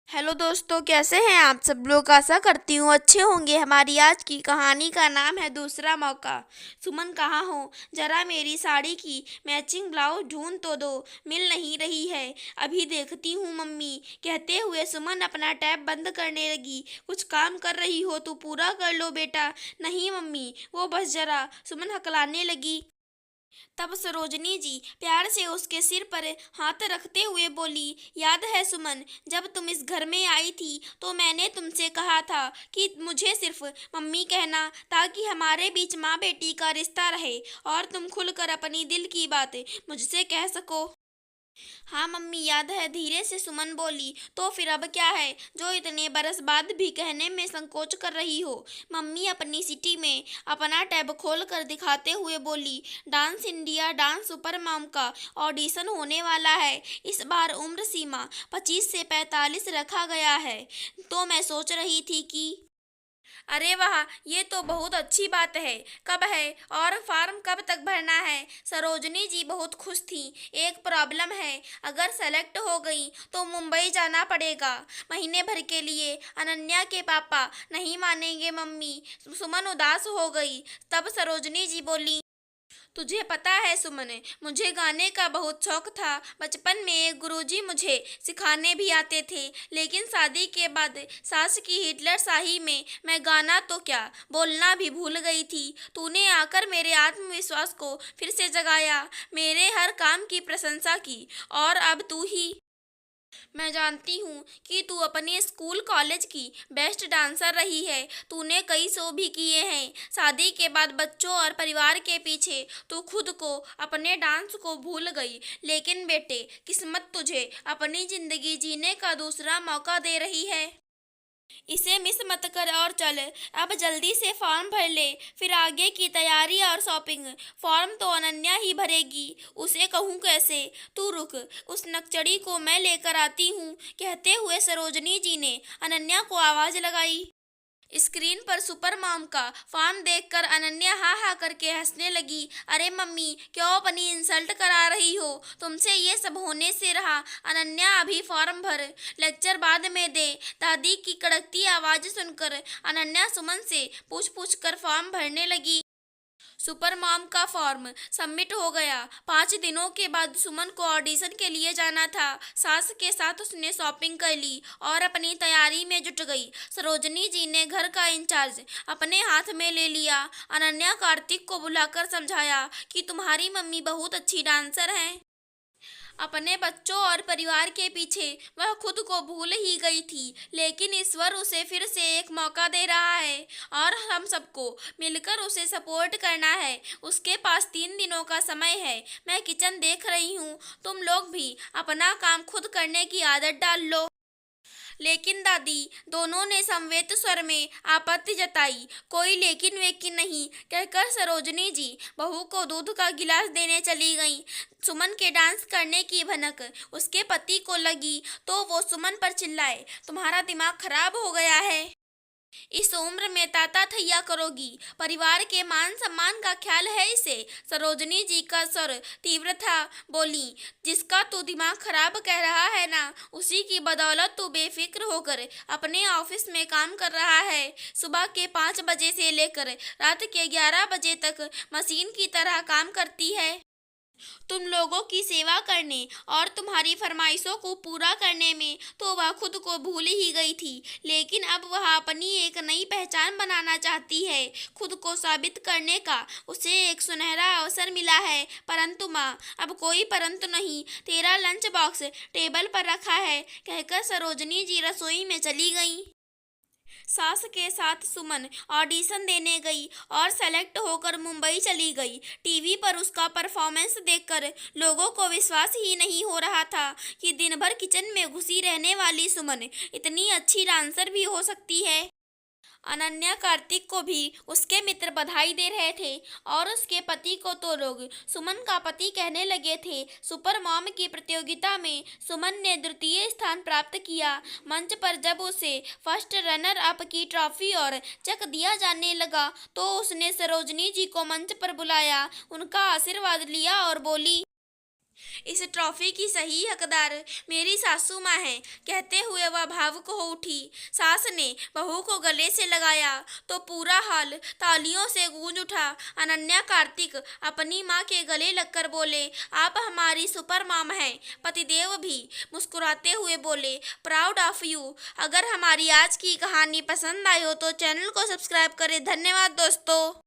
Hello दोस्तों, कैसे हैं आप सब लोग। आशा करती हूँ अच्छे होंगे। हमारी आज की कहानी का नाम है दूसरा मौका। सुमन, कहाँ हो? जरा मेरी साड़ी की मैचिंग ब्लाउज ढूंढ तो दो, मिल नहीं रही है। अभी देखती हूँ मम्मी, कहते हुए सुमन अपना टैब बंद करने लगी। कुछ काम कर रही हो तो पूरा कर लो बेटा। नहीं मम्मी, वो बस जरा, सुमन हकलाने लगी। तब सरोजनी जी प्यार से उसके सिर पर हाथ रखते हुए बोली, याद है सुमन, जब तुम इस घर में आई थी तो मैंने तुमसे कहा था कि मुझे सिर्फ मम्मी कहना, ताकि हमारे बीच माँ बेटी का रिश्ता रहे और तुम खुलकर अपनी दिल की बात मुझसे कह सको। हाँ मम्मी, याद है, धीरे से सुमन बोली। तो फिर अब क्या है जो इतने बरस बाद भी कहने में संकोच कर रही हो? मम्मी अपनी सिटी में अपना टैब खोल कर दिखाते हुए बोली, dance India dance super mom का ऑडिशन होने वाला है। इस बार उम्र सीमा 25 से 45 रखा गया है। तो मैं सोच रही थी कि अरे वाह, ये तो बहुत अच्छी बात है। कब है और फॉर्म कब तक भरना है? सरोजनी जी बहुत खुश थी। एक प्रॉब्लम है, अगर सेलेक्ट हो गई तो मुंबई जाना पड़ेगा महीने भर के लिए। अनन्या के पापा नहीं मानेंगे मम्मी। सुमन उदास हो गई। तब सरोजनी जी बोली, तुझे पता है सुमन, मुझे गाने का बहुत शौक था। बचपन में एक गुरुजी मुझे सिखाने भी आते थे, लेकिन शादी के बाद सास की हिटलर शाही में मैं गाना तो क्या, बोलना भी भूल गई थी। तूने आकर मेरे आत्मविश्वास को फिर से जगाया, मेरे हर काम की प्रशंसा की, और अब तू ही। मैं जानती हूँ कि तू अपने स्कूल कॉलेज की बेस्ट डांसर रही है। तूने कई शो भी किए हैं। शादी के बाद बच्चों और परिवार के पीछे तू खुद को, अपने डांस को भूल गई। लेकिन बेटे, किस्मत तुझे अपनी जिंदगी जीने का दूसरा मौका दे रही है। इसे मिस मत कर और चल, अब जल्दी से फॉर्म भर ले, फिर आगे की तैयारी और शॉपिंग। फॉर्म तो अनन्या ही भरेगी, उसे कहूँ कैसे? तू रुक, उस नकचड़ी को मैं लेकर आती हूँ, कहते हुए सरोजनी जी ने अनन्या को आवाज लगाई। स्क्रीन पर सुपर मॉम का फॉर्म देखकर अनन्या हा हा करके हंसने लगी। अरे मम्मी, क्यों अपनी इंसल्ट करा रही हो? तुमसे ये सब होने से रहा। अनन्या, अभी फॉर्म भर, लेक्चर बाद में दे। दादी की कड़कती आवाज सुनकर अनन्या सुमन से पूछ पूछ कर फॉर्म भरने लगी। सुपर मॉम का फॉर्म सबमिट हो गया। 5 दिनों के बाद सुमन को ऑडिशन के लिए जाना था। सास के साथ उसने शॉपिंग कर ली और अपनी तैयारी में जुट गई। सरोजनी जी ने घर का इंचार्ज अपने हाथ में ले लिया। अनन्या कार्तिक को बुलाकर समझाया कि तुम्हारी मम्मी बहुत अच्छी डांसर हैं। अपने बच्चों और परिवार के पीछे वह खुद को भूल ही गई थी, लेकिन ईश्वर उसे फिर से एक मौका दे रहा है और हम सबको मिलकर उसे सपोर्ट करना है। उसके पास 3 दिनों का समय है। मैं किचन देख रही हूँ, तुम लोग भी अपना काम खुद करने की आदत डाल लो। लेकिन दादी, दोनों ने समवेत स्वर में आपत्ति जताई। कोई लेकिन वेकिन नहीं कहकर सरोजनी जी बहू को दूध का गिलास देने चली गईं। सुमन के डांस करने की भनक उसके पति को लगी तो वो सुमन पर चिल्लाए, तुम्हारा दिमाग खराब हो गया है? इस उम्र में ताता थैया करोगी? परिवार के मान सम्मान का ख्याल है इसे? सरोजनी जी का स्वर तीव्र था। बोली, जिसका तू दिमाग खराब कह रहा है ना, उसी की बदौलत तू बेफिक्र होकर अपने ऑफिस में काम कर रहा है। सुबह के 5 बजे से लेकर रात के 11 बजे तक मशीन की तरह काम करती है। तुम लोगों की सेवा करने और तुम्हारी फरमाइशों को पूरा करने में तो वह खुद को भूल ही गई थी, लेकिन अब वह अपनी एक नई पहचान बनाना चाहती है। खुद को साबित करने का उसे एक सुनहरा अवसर मिला है। परंतु माँ, अब कोई परंतु नहीं, तेरा लंच बॉक्स टेबल पर रखा है, कहकर सरोजनी जी रसोई में चली गई। सास के साथ सुमन ऑडिशन देने गई और सेलेक्ट होकर मुंबई चली गई। टीवी पर उसका परफॉर्मेंस देखकर लोगों को विश्वास ही नहीं हो रहा था कि दिन भर किचन में घुसी रहने वाली सुमन इतनी अच्छी डांसर भी हो सकती है। अनन्या कार्तिक को भी उसके मित्र बधाई दे रहे थे और उसके पति को तो लोग सुमन का पति कहने लगे थे। सुपर मॉम की प्रतियोगिता में सुमन ने द्वितीय स्थान प्राप्त किया। मंच पर जब उसे फर्स्ट रनर अप की ट्रॉफी और चेक दिया जाने लगा तो उसने सरोजनी जी को मंच पर बुलाया, उनका आशीर्वाद लिया और बोली, इस ट्रॉफी की सही हकदार मेरी सासू माँ है, कहते हुए वह भावुक हो उठी। सास ने बहू को गले से लगाया तो पूरा हॉल तालियों से गूंज उठा। अनन्या कार्तिक अपनी माँ के गले लगकर बोले, आप हमारी सुपर मॉम हैं। पतिदेव भी मुस्कुराते हुए बोले, प्राउड ऑफ यू। अगर हमारी आज की कहानी पसंद आई हो तो चैनल को सब्सक्राइब करें। धन्यवाद दोस्तों।